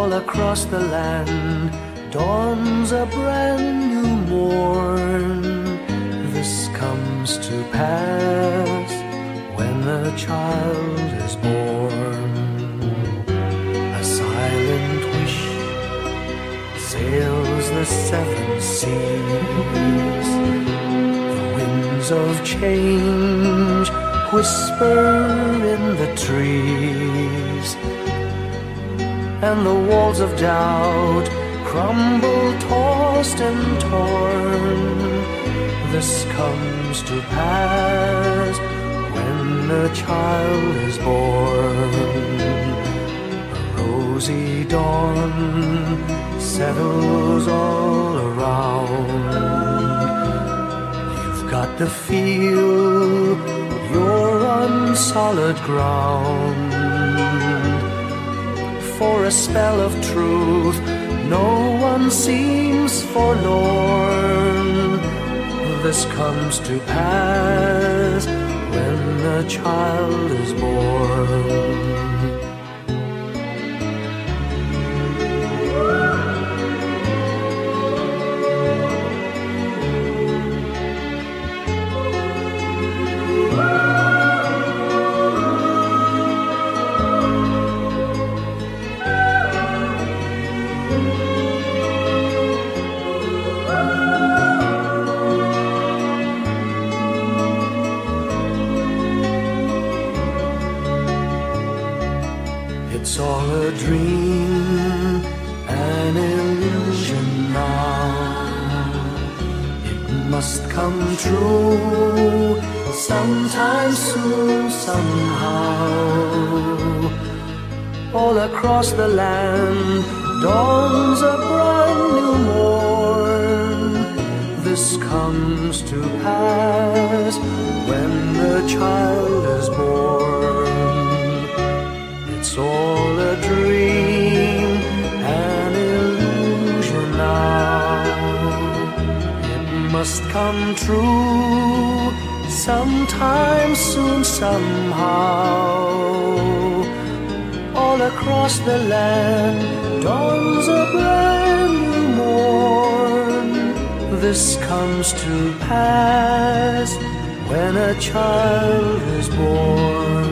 all across the land dawns a brand new morn. This comes to pass when the child is born. A silent wish sails the seven seas. The winds of change whisper in the trees, and the walls of doubt crumble, tossed and torn. This comes to pass when the child is born. A rosy dawn settles all around. You've got to feel you're on solid ground. For a spell of truth, no one seems forlorn. This comes to pass when the child is born. It's all a dream, an illusion now. It must come true sometime soon, somehow. All across the land dawns a brand new morn. This comes to pass when the child is born. It's all a dream, an illusion now. It must come true sometime soon, somehow. All across the land dawns a brand new morn. This comes to pass when a child is born.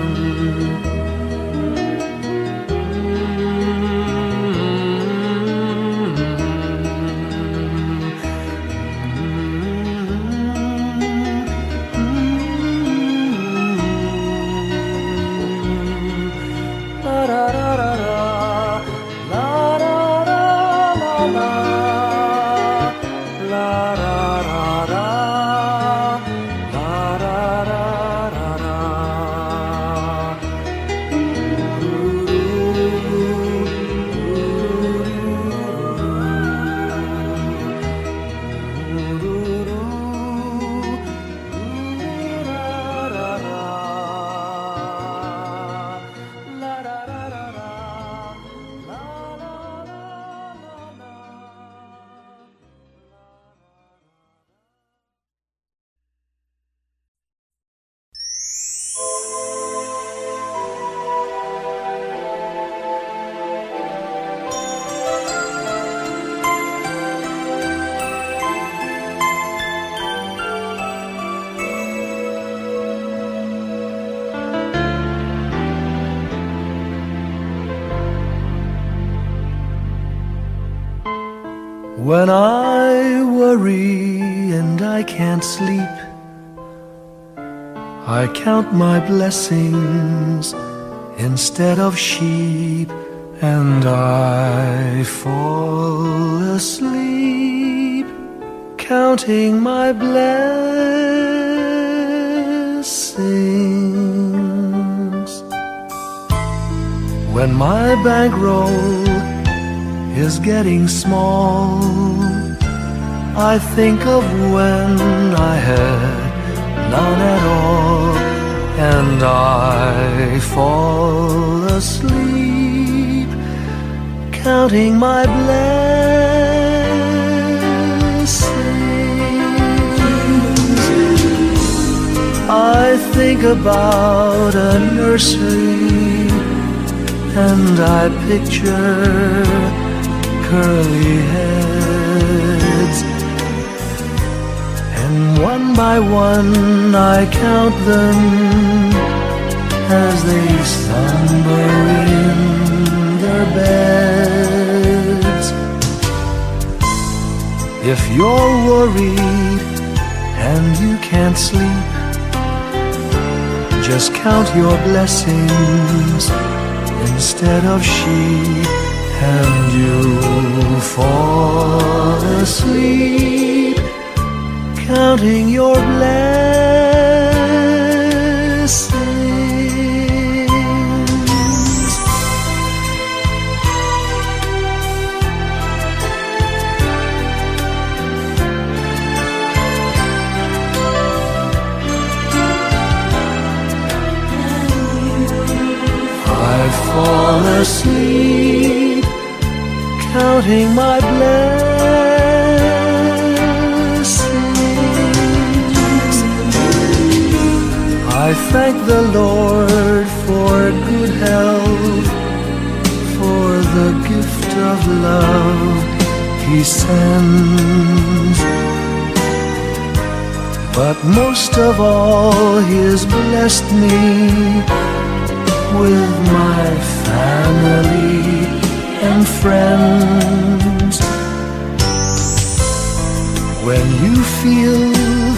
When I worry and I can't sleep, I count my blessings instead of sheep, and I fall asleep counting my blessings. When my bankroll is getting small, I think of when I had none at all, and I fall asleep counting my blessings. I think about a nursery and I picture curly heads, and one by one I count them as they slumber in their beds. If you're worried and you can't sleep, just count your blessings instead of sheep, and you'll fall asleep counting your blessings. I fall asleep counting my blessings. I thank the Lord for good health, for the gift of love He sends, but most of all He has blessed me with my family and friends. When you feel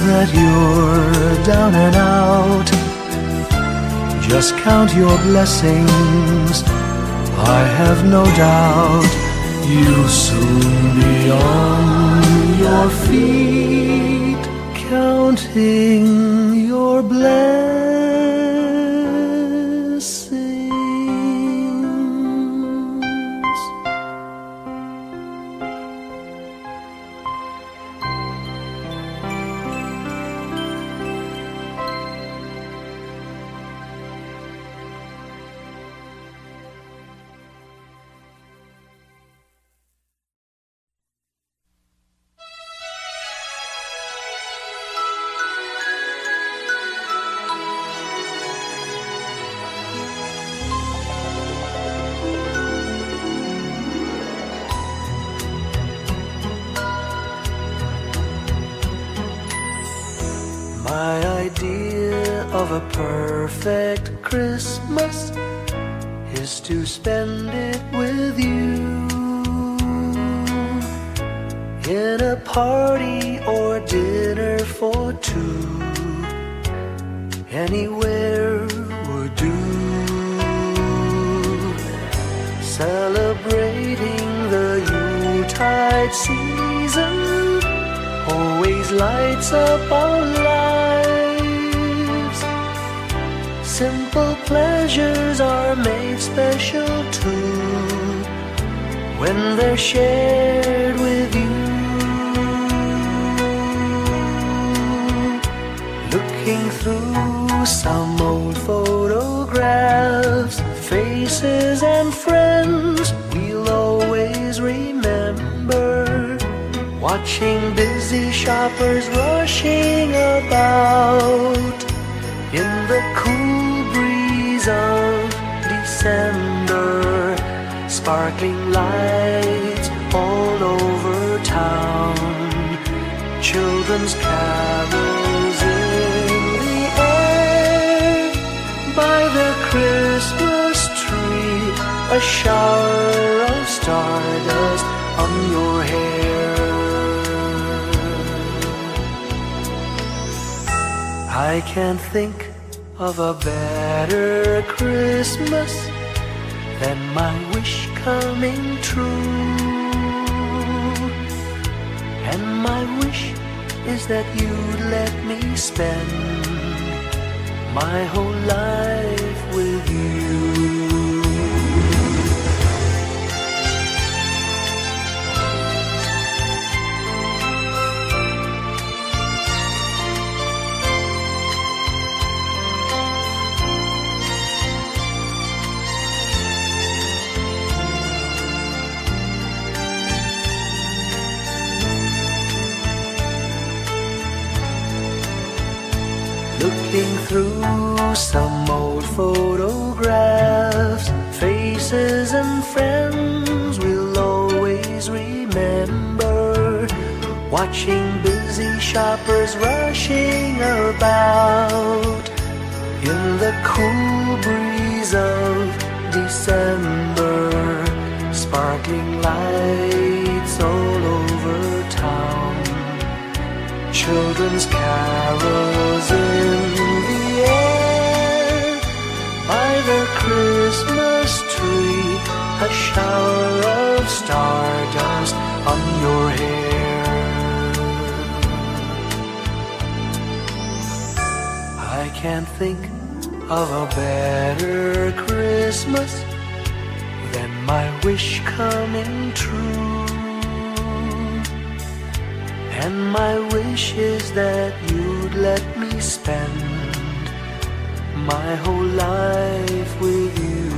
that you're down and out, just count your blessings. I have no doubt you'll soon be on your feet, counting your blessings. My idea of a perfect Christmas is to spend it with you, in a party or dinner for two. Anywhere would do, celebrating the Yuletide season always lights up our lives. Simple pleasures are made special too when they're shared with you. Looking through some old photographs, faces and friends we'll always remember, watching busy shoppers rushing about in the cool breeze of December, sparkling lights all over town, children's carols in the air, by the Christmas tree, a shower of stardust on your hair. I can't think of a better Christmas than my wish coming true. And my wish is that you'd let me spend my whole life with you. Looking through some old photographs, faces and friends we'll always remember, watching busy shoppers rushing about in the cool breeze of December, sparkling lights all over town, children's carols in the air, by the Christmas tree, a shower of stardust on your hair. I can't think of a better Christmas than my wish coming true. And my wish is that you'd let me spend my whole life with you.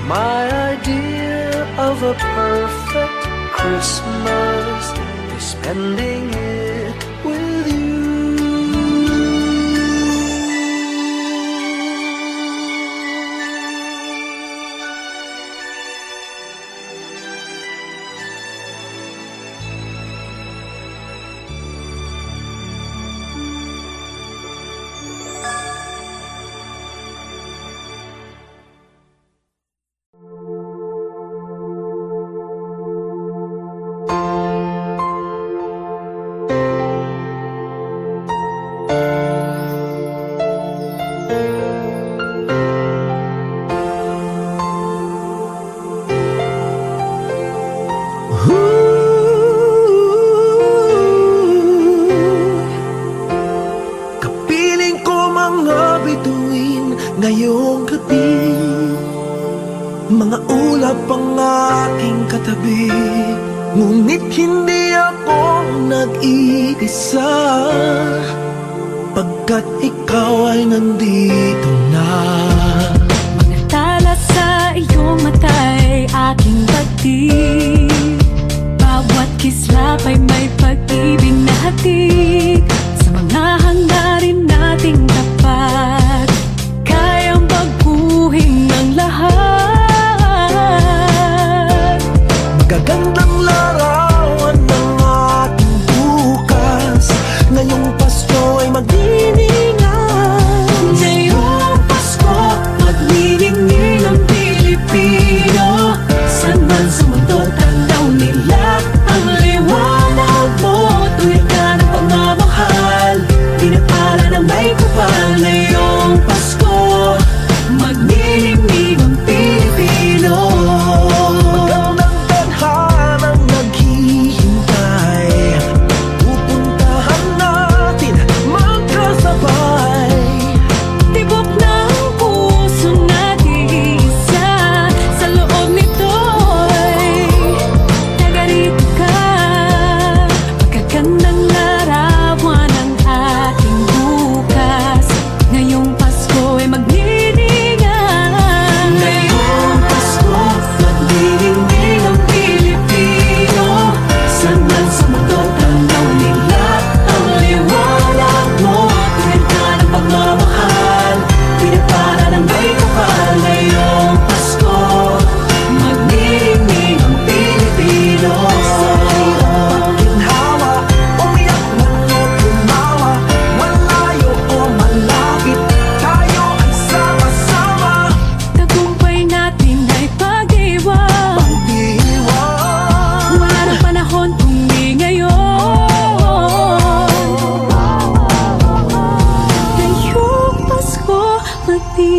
My idea of a perfect Christmas is spending it with you. Mga ulap ang aking katabi, ngunit hindi ako nag-iisa, pagkat ikaw ay nandito na. Mga tala sa iyong mata'y aking pagtig, bawat kislap ay may pag-ibig na hatid. Sa mga hangarin nating tapat, kayang baguhin ng lahat. Magagandang larawan ng ating bukas, ngayong Pasko ay magdiningan. Ngayong Pasko, magniningning ang Pilipino. San man sa mundo, tanaw nila ang liwanag mo. Tuyag ka ng pagmamahal, pinapala ng may kapal. Ngayong Pasko, magniningning ang Pilipino. Magniningning ang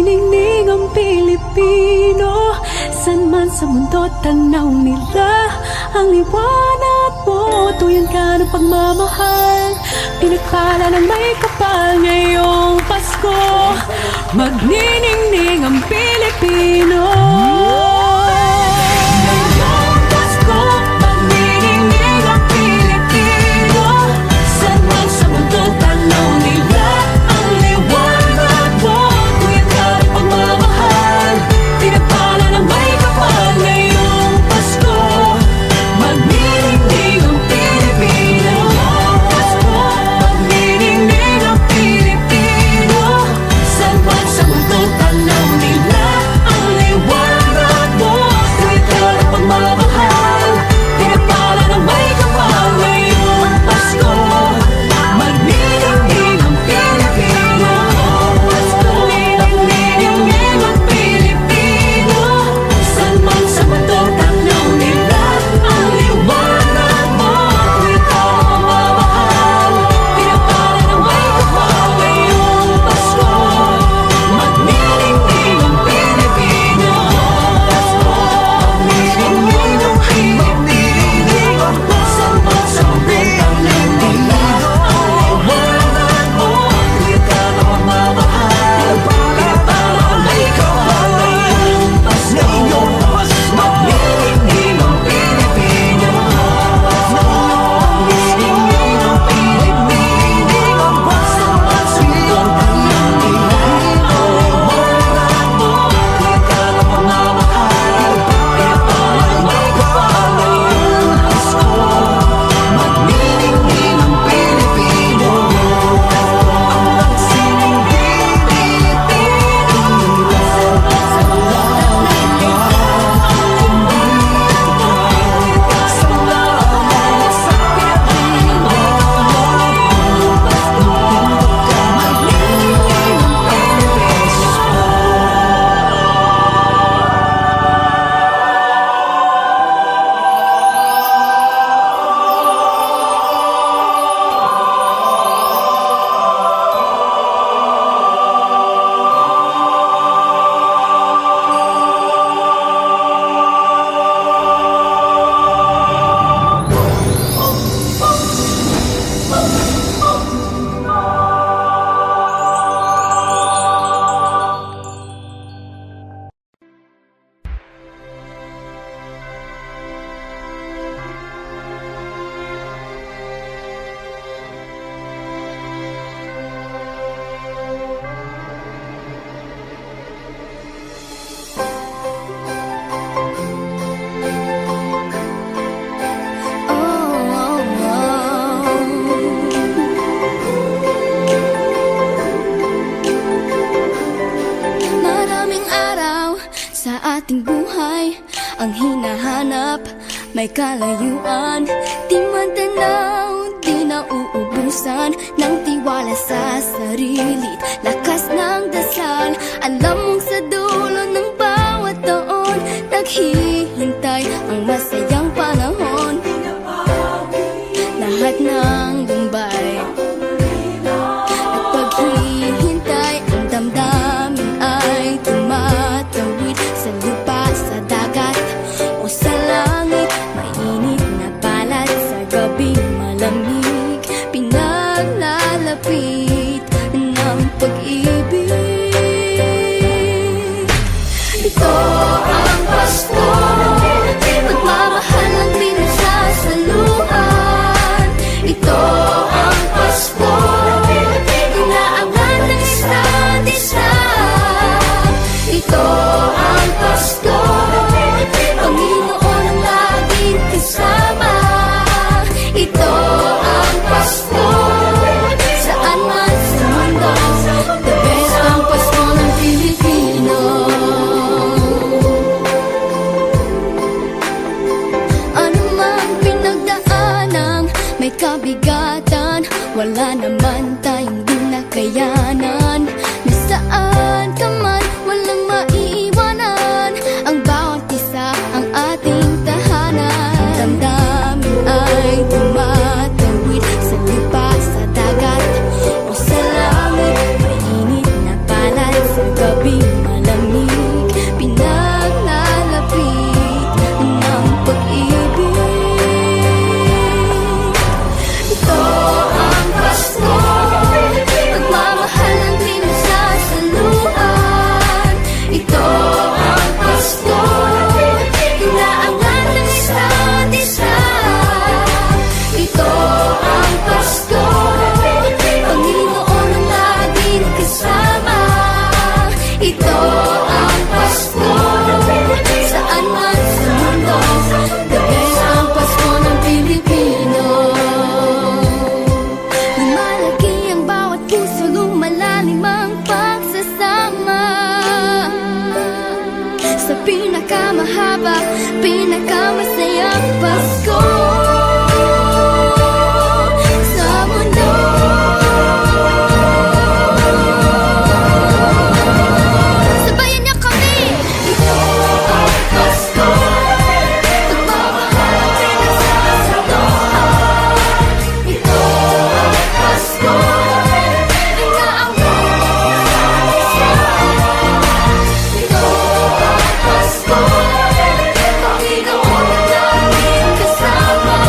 Pilipino. San man sa mundo, tanaw nila ang liwanag mo. Tuyan ka ng pagmamahal, pinagpala ng may kapal. Ngayong Pasko, magniningning ang Pilipino. Ngayong Pasko, magniningning ang Pilipino. San man sa mundo, tanaw nila ang liwanag mo. Pinapala ng may kapal. Ngayong Pasko, magniningning ang Pilipino. Pasko, magniningning ang Pilipino. San man sa mundo, tanaw nila sa ating buhay ang hinahanap, may kalayuan, di man tanaw, di nauubusan ng tiwala sa sarili't lakas ng dasal. Alam mong sa dulo ng bawat taon naghihintay ang masayang panahon. Lahat ng lumbay at paghihintay, ang damdamin ay tumatawid sa lupa, sa dagat o sa langit. Mainit na palad sa gabing malamig, pinaglalapit ng pag-ibig. Ito ang Pasko, pagmamahal ang pinagsasaluhan. Ito ang Pasko, inaabangan ng isa't isa. Ito ang Pasko, Panginoon ang laging kasama. Ito ang Pasko, saan man sa mundo, the best ang Pasko ng Pilipino. Ano man pinagdaanang may kabigatan, wala naman tayong di nakayanan. Nasaan ka man, walang maiiwanan, ang bawat isa ang ating tahanan. Damdamin ay tumatawid sa lupa, sa dagat o sa langit. Mainit na palad sa gabing malamig, pinaglalapit ng pag-ibig. Ito ang Pasko, pagmamahal ang pinagsasaluhan. Ito ang Pasko, inaangan ng isa't isa. Ito ang Pasko, Panginoon ang laging kasama. Ito ang Pasko, saan man sa mundo, the best ang Pasko ng Pilipino. Lumalaki ang bawat puso, lumalalim ang pagsasama sa pinakamahaba, pinakamasayang Pasko sa mundo. Sabayan niyo kami! Ito ang Pasko, pagmamahal ang pinagsasaluhan. Ito ang Pasko, inaabangan ng isa't isa. Ito ang Pasko, Panginoon ang laging kasama.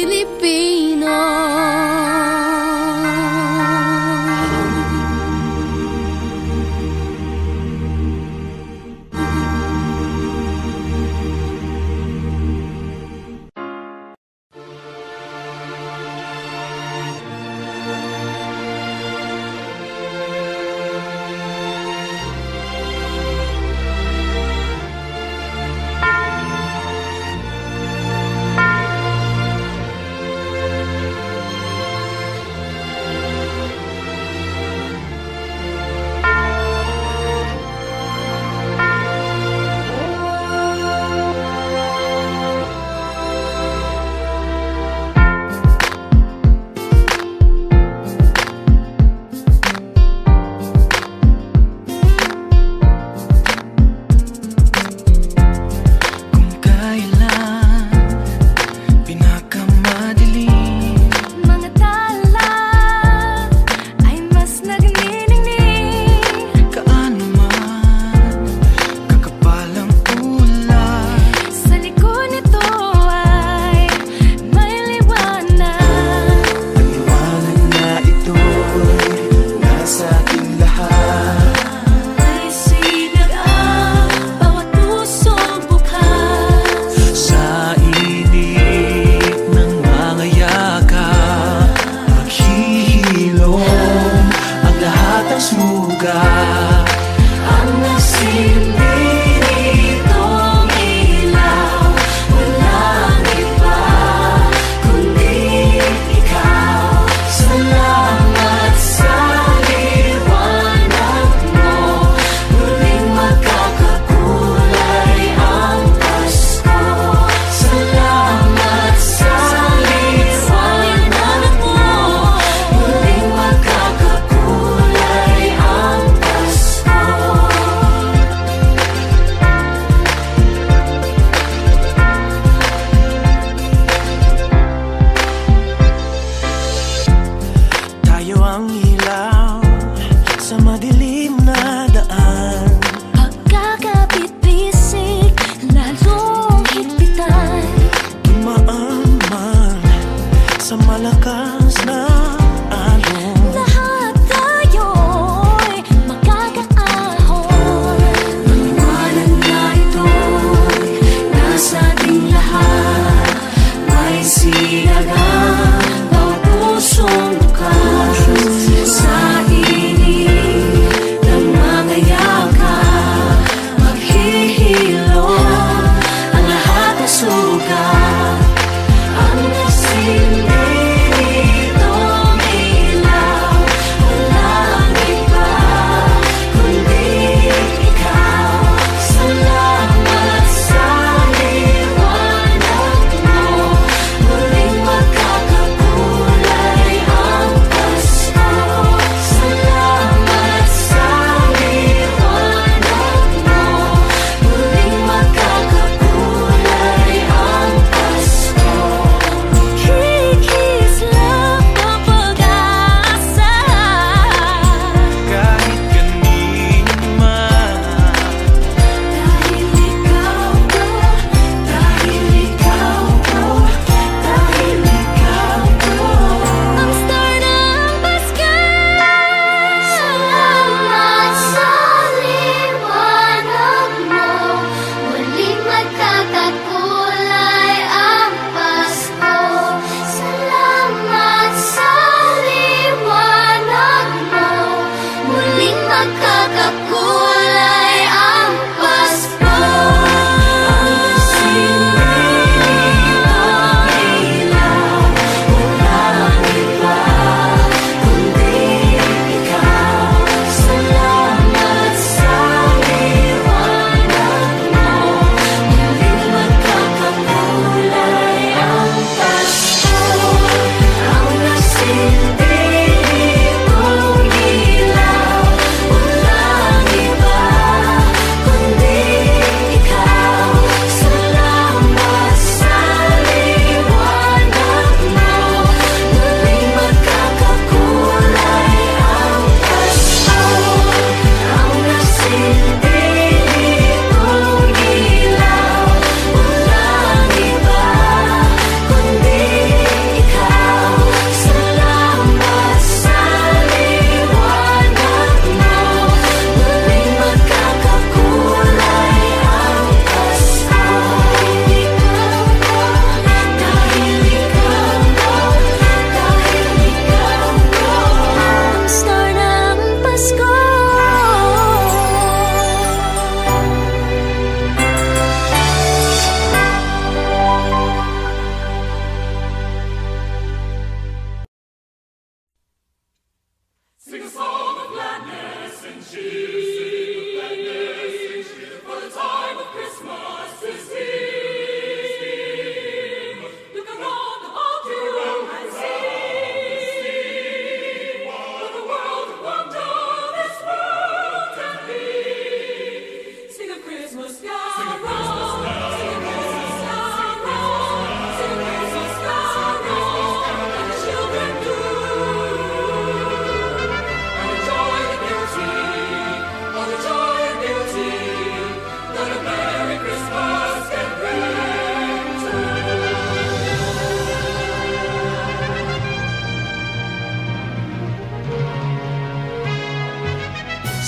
Pilipino.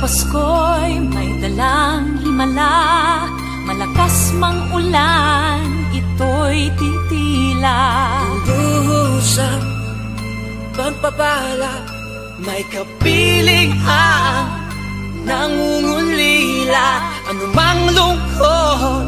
Pasko'y may dalang himala, malakas mang ulan, ito'y titila. Buhusang pagpapala, may kapiling ang nangungulila. Anumang lungkot,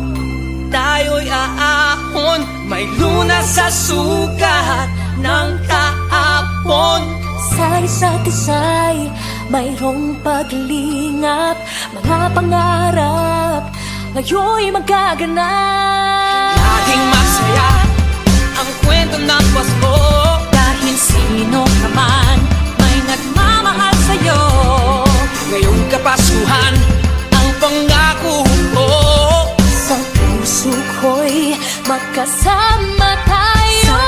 tayo'y aahon, may lunas sa sukat ng kahapon. Sa isa't isa'y mayroong paglingap, mga pangarap ngayon'y magaganap. Laging masaya ang kwento ng Pasko, dahil sino ka man may nagmamahal sa'yo. ngayong Kapaskuhan ang pangako ko. Sa puso ko'y magkasama tayo.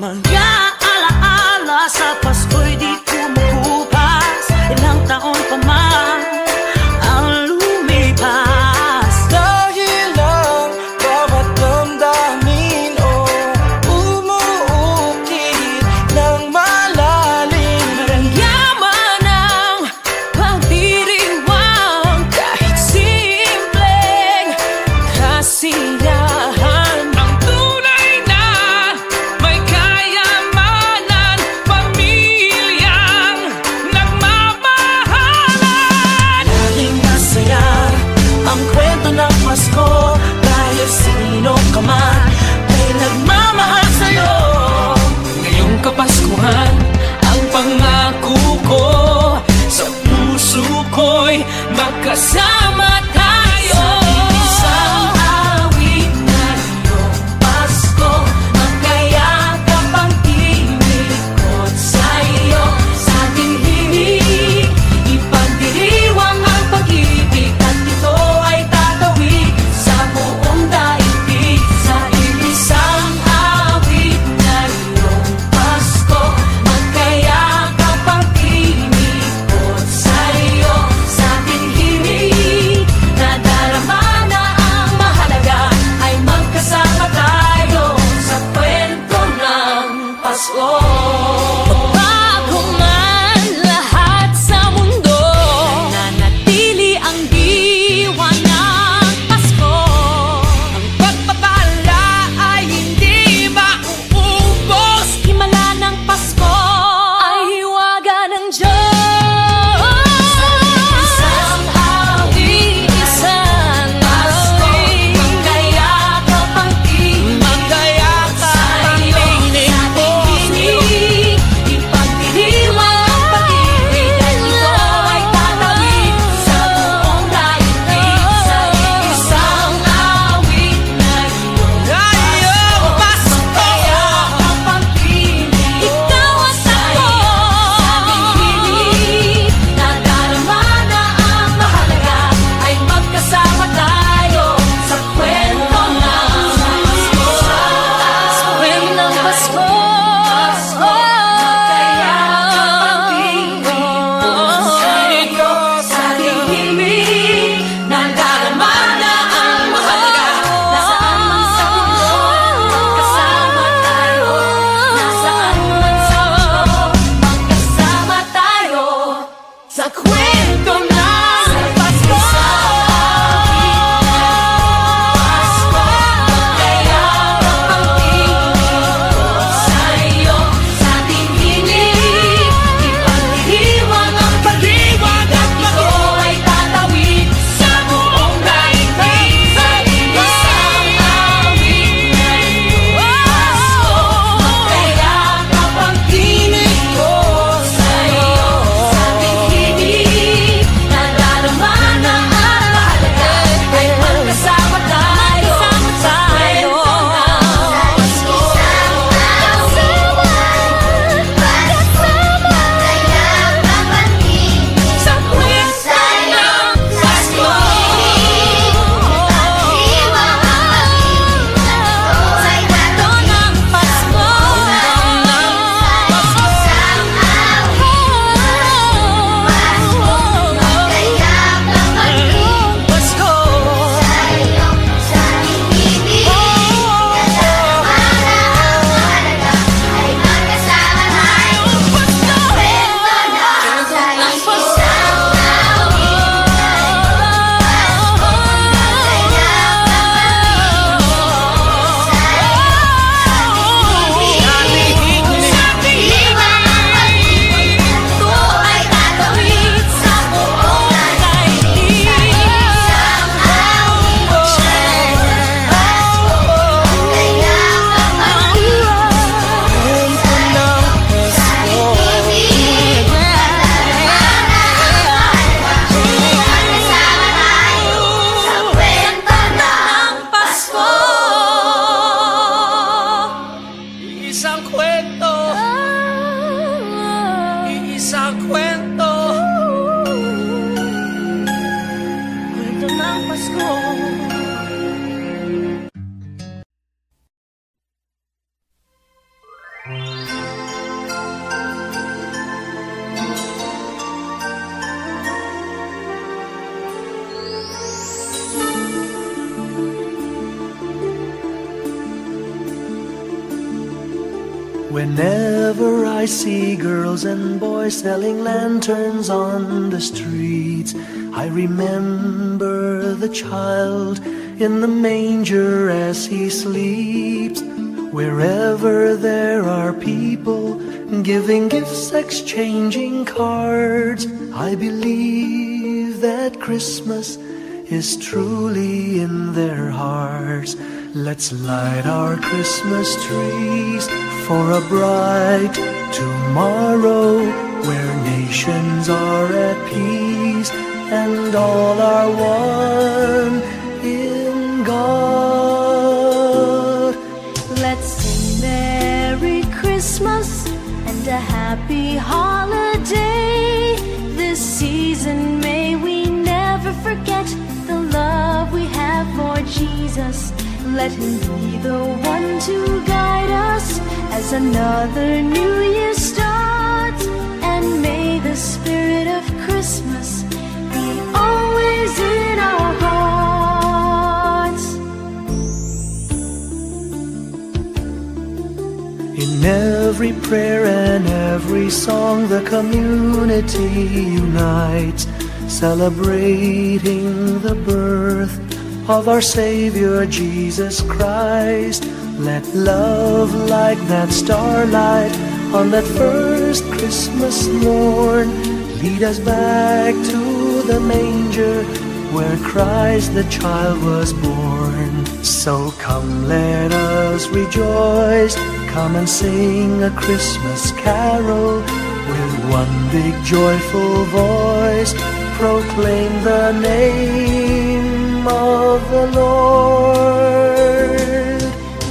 Mag-aalaala sa Pasko'y di kumukupas, ilang taon pa man ang lumipas. Dahil lang bawat damdamin o umuukit ng malalim. Maramyaman ang pagdiriwang, kahit simpleng kasiyahan. Ang tunay na may kayamanan, pamilya Pasko. Magbago man lahat sa mundo, nananatili ang diwa ng Pasko. Ang pagpapala ay hindi mauubos. Himala ng Pasko ay hiwaga ng Diyos. Isang awit, isang awit, magkayakap ang tinig, magkayakap ang tinig po. Ipagdiriwang ang pag-ibig, dahil ito ay tatawid sa buong daigdig. Sa isang awit na iyong Pasko, magkayakap ang tinig. Ikaw at ako, nadarama na ang mahalaga ay magkasama tayo sa kwento ng Pasko. Sa kwento ng Pasko. Sa himig, nadarama na ang mahalaga. Nasaan man sa mundo, magkasama tayo. Nasaan man sa mundo, magkasama tayo sa kwento ng Pasko. Magkayakap ang tinig sa iyo, sa ating hinig. Ipagdiriwang ang pag-ibig, at ito ay tatawid sa buong daigdig. Sa isang awit na iyong Pasko, magkayakap ang tinig ko sa iyo, sa ating hinig. Nadarama na ang mahalaga ay magkasama tayo sa kwento ng Pasko. Sa kwento ng Pasko. Isang kwento, iisang kwento, kwento ng Pasko. Whenever I see girls and boys selling lanterns on the streets, I remember the child in the manger as he sleeps. Wherever there are people giving gifts, exchanging cards, I believe that Christmas is truly in their hearts. Let's light our Christmas trees for a bright tomorrow, where nations are at peace and all are one in God. Let's sing Merry Christmas and a happy holiday. This season may we never forget the love we have for Jesus. Let him be the one to guide us as another new year starts. And may the spirit of Christmas be always in our hearts. In every prayer and every song the community unites, celebrating the birth of our Savior Jesus Christ. Let love like that starlight on that first Christmas morn lead us back to the manger where Christ the child was born. So come, let us rejoice, come and sing a Christmas carol with one big joyful voice, proclaim the name of the Lord.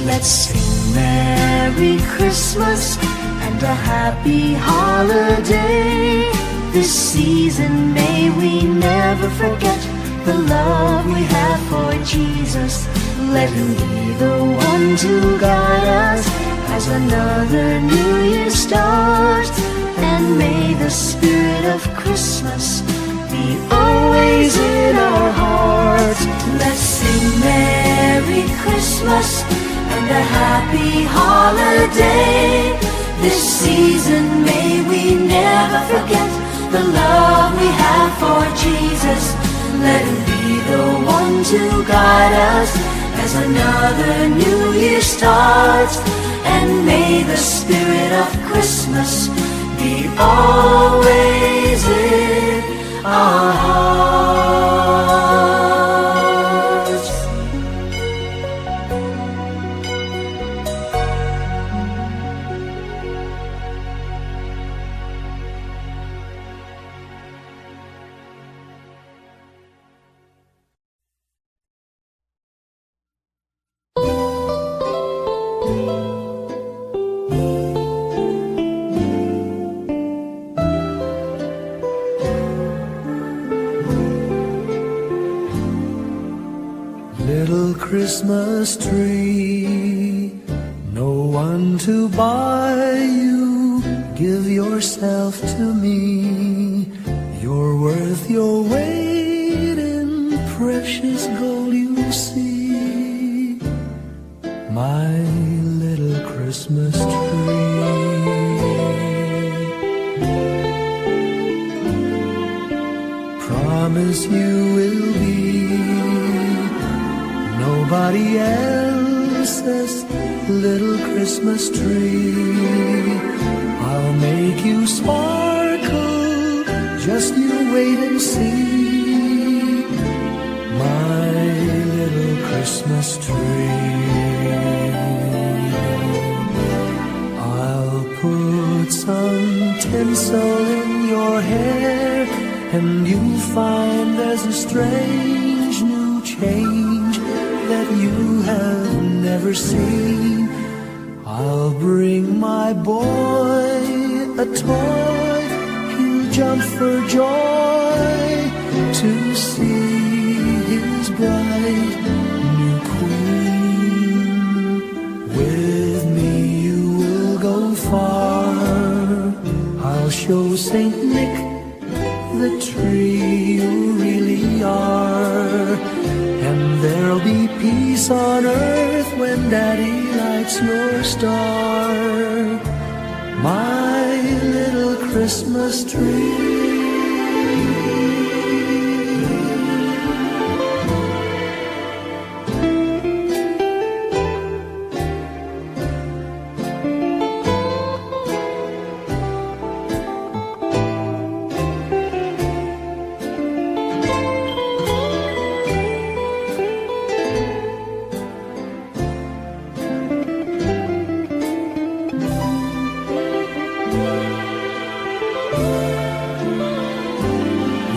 Let's sing Merry Christmas and a happy holiday. This season may we never forget the love we have for Jesus. Let Him be the one to guide us as another new year starts. And may the spirit of Christmas be always in our hearts. Let's sing Merry Christmas and a happy holiday. This season may we never forget the love we have for Jesus. Let Him be the one to guide us as another new year starts. And may the spirit of Christmas be always in our hearts. Little Christmas tree, no one to buy you, give yourself to me. You're worth your weight in precious gold, you see. My little Christmas tree, promise you will be nobody else's little Christmas tree. I'll make you sparkle, just you wait and see. My little Christmas tree, I'll put some tinsel in your hair, and you'll find there's a strange new change that you have never seen. I'll bring my boy a toy, he'll jump for joy to see his bright new queen. With me you will go far, I'll show Saint Nick the tree you really are. And there'll be peace on earth when Daddy lights your star. My little Christmas tree.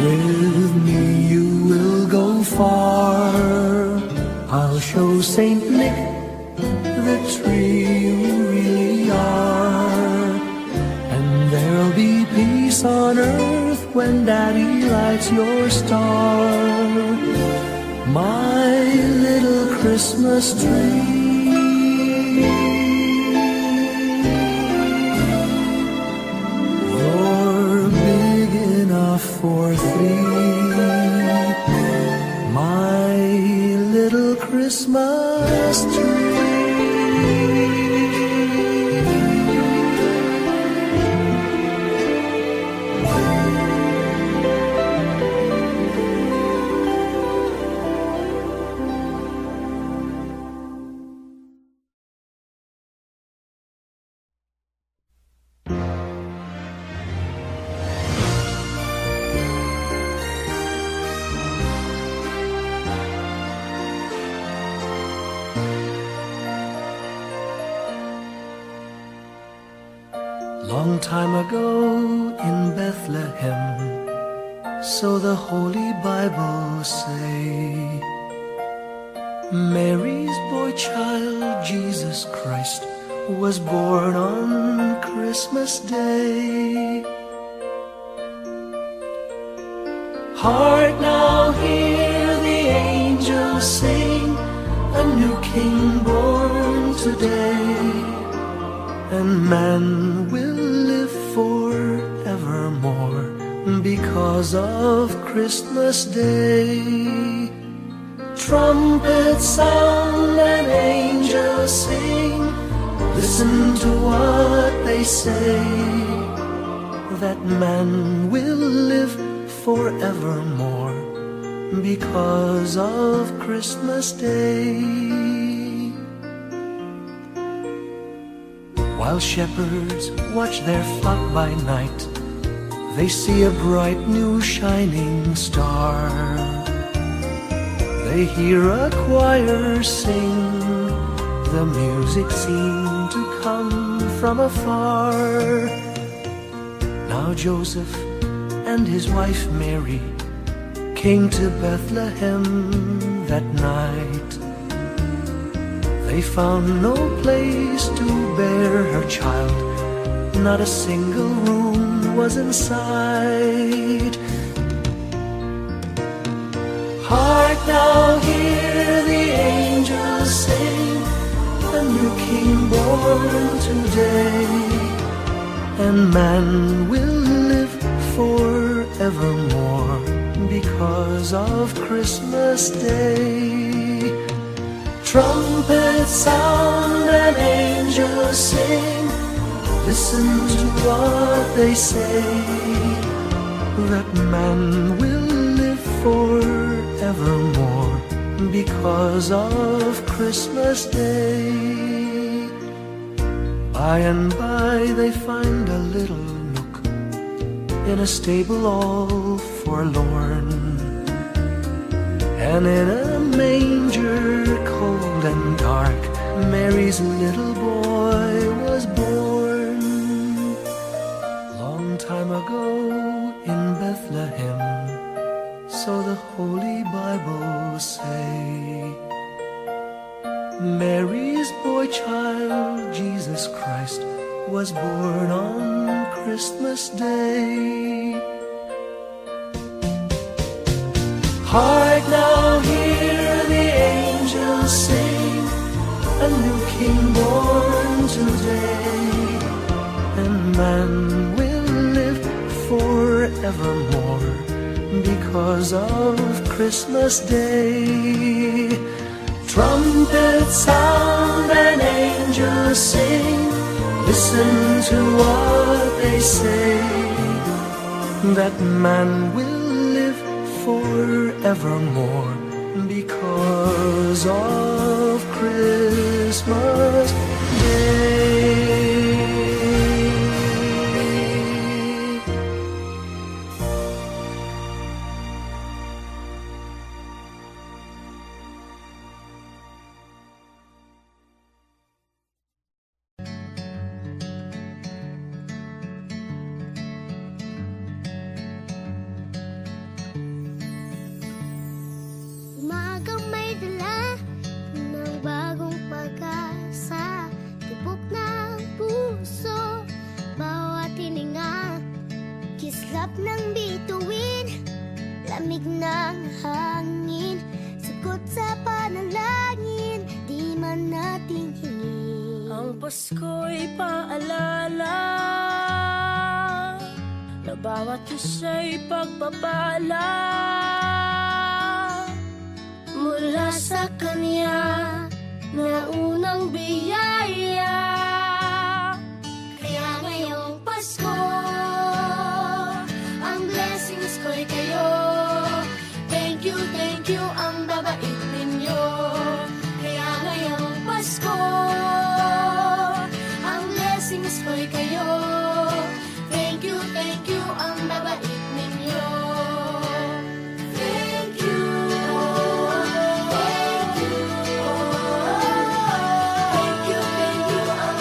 With me you will go far, I'll show Saint Nick the tree you really are. And there'll be peace on earth when Daddy lights your star. My little Christmas tree. For three, my little Christmas tree. time ago in Bethlehem, so the Holy Bible say, Mary's boy child, Jesus Christ, was born on Christmas Day. Hark now, hear the angels sing, a new King born today, and man will live forevermore because of Christmas Day. Trumpets sound and angels sing, listen to what they say, that man will live forevermore because of Christmas Day. While shepherds watch their flock by night, they see a bright new shining star. They hear a choir sing, the music seemed to come from afar. Now Joseph and his wife Mary came to Bethlehem that night. They found no place to bear her child, not a single room was in sight. Hark now, hear the angels sing, a new King born today, and man will live forevermore because of Christmas Day. Trumpets sound and angels sing, listen to what they say, that man will live forevermore because of Christmas Day. By and by they find a little nook in a stable all forlorn, and in a manger cold and dark, Mary's little boy was born. Long time ago in Bethlehem, so the Holy Bible say, Mary's boy child, Jesus Christ, was born on Christmas Day. Hark now, hear the angels sing, a new King born today, and man will live forevermore because of Christmas Day. Trumpets sound and angels sing, listen to what they say, that man will live forevermore because of Christmas Day. Pasko'y paalala na bawat isa'y pagpapala mula sa Kanya na unang biyaya. Kaya ngayong Pasko, ang blessings ko'y kayo. Thank you ang babait ninyo. Kaya ngayong Pasko, ko'y kayo. Thank you ang babait ninyo. Thank you ang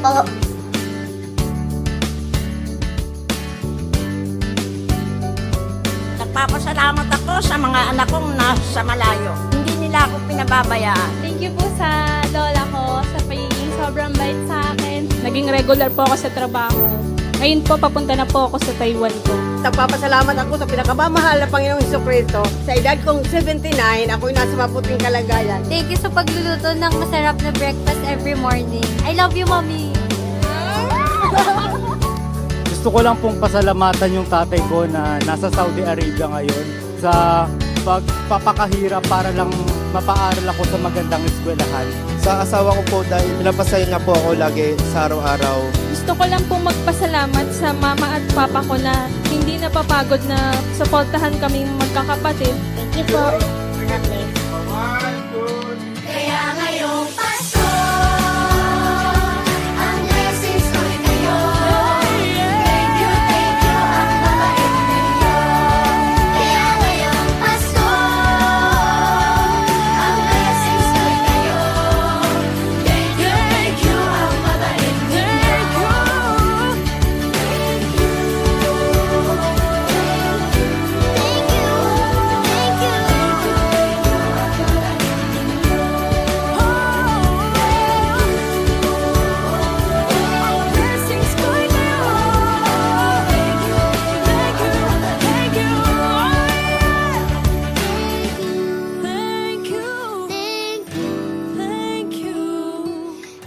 po. Nagpapasalamat ako sa mga anak kong nasa malayo. Hindi nila ako pinababayaan. Thank you po sa lola ko sa pagiging sobrang bait sa akin. Naging regular po ako sa trabaho. Ngayon po, papunta na po ako sa Taiwan ko. Nagpapasalamat ako sa pinakamamahal na Panginoong Jesucristo. Sa edad kong 79, ako'y nasa mabuting kalagayan. Thank you sa pagluluto ng masarap na breakfast every morning. I love you, Mommy! Gusto ko lang pong pasalamatan yung tatay ko na nasa Saudi Arabia ngayon sa pagpapakahirap para lang mapaaral ako sa magandang eskwelahan. Sa asawa ko po dahil pinapasaya niya po ako lagi sa araw-araw. Gusto ko lang pong magpasalamat sa mama at papa ko na hindi napapagod na suportahan kaming magkakapatid. Thank you po. Kaya ngayong Pasko, ang blessings ko'y kayo. Thank you, ang mabait ninyo. Kaya ngayong Pasko, ang blessings ko'y kayo. Thank you, ang mabait ninyo.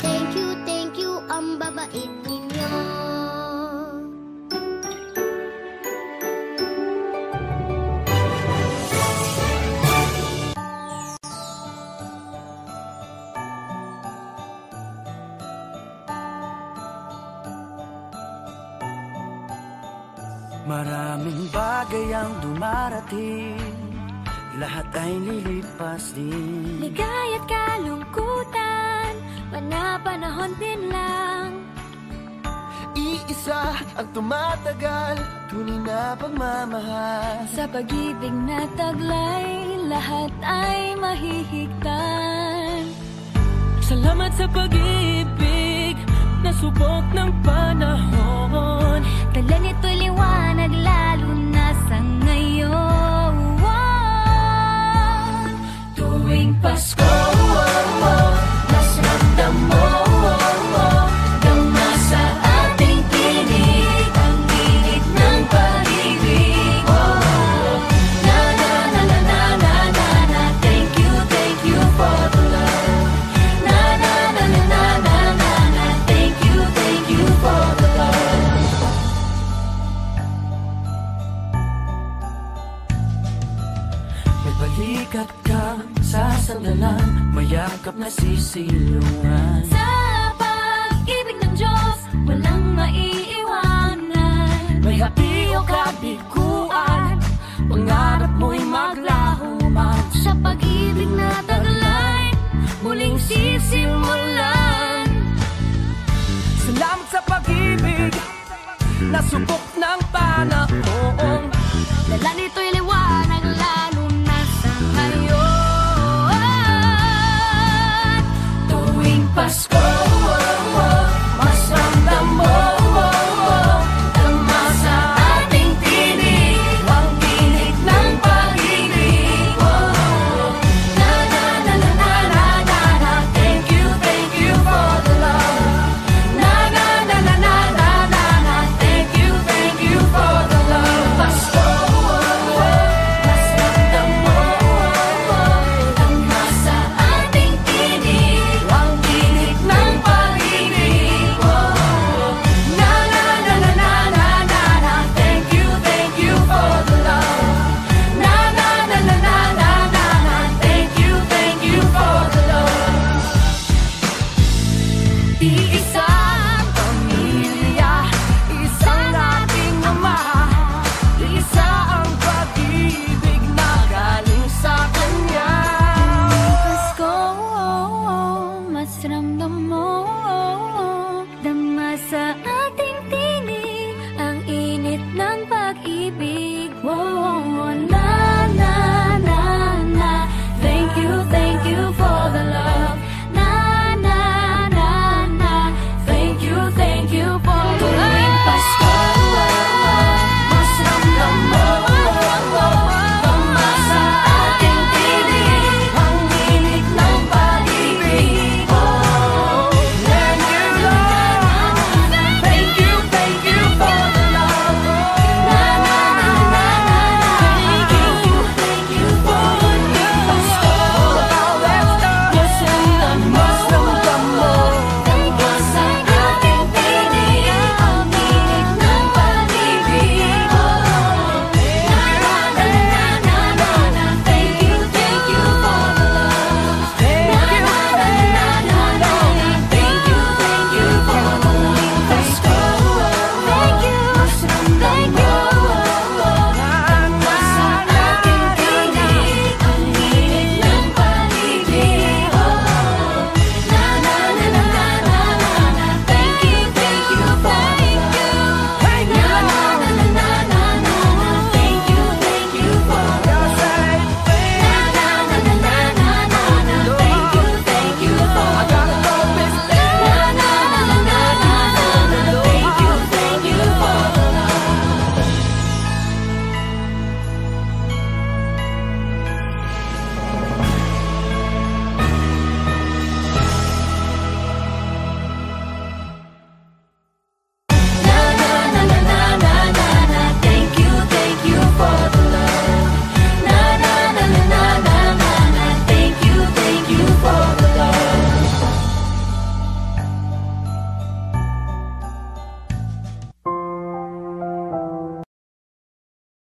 Thank you, ang babait ninyo. Maraming bagay ang dumarating, lahat ay lilipas din. Ligaya't kalungkutan, panapanahon din lang. Iisa ang tumatagal, tunay na pagmamahal. Sa pag-ibig na taglay, lahat ay mahihigtan. Salamat sa pag-ibig na subok ng panahon. Dala nito'y liwanag lalo na sa ngayon. Tuwing Pasko, mas ramdam mo, gama sa ating tinig ang init ng pag-ibig. Na na na na na na na na. Thank you for the love. Na na na na na na na na. Thank you for the love. May balikat kang sasandalan, mayakap na sisilungan. Sa pag-ibig ng Diyos, walang maiiwanan. May hati o kabiguan, pangarap mo'y maglaho man. Sa pag-ibig na taglay, muling sisimulan. Salamat sa pag-ibig na subok ng panahon. Dala nito'y liwanag lalo na sa ngayon. Tuwing Pasko,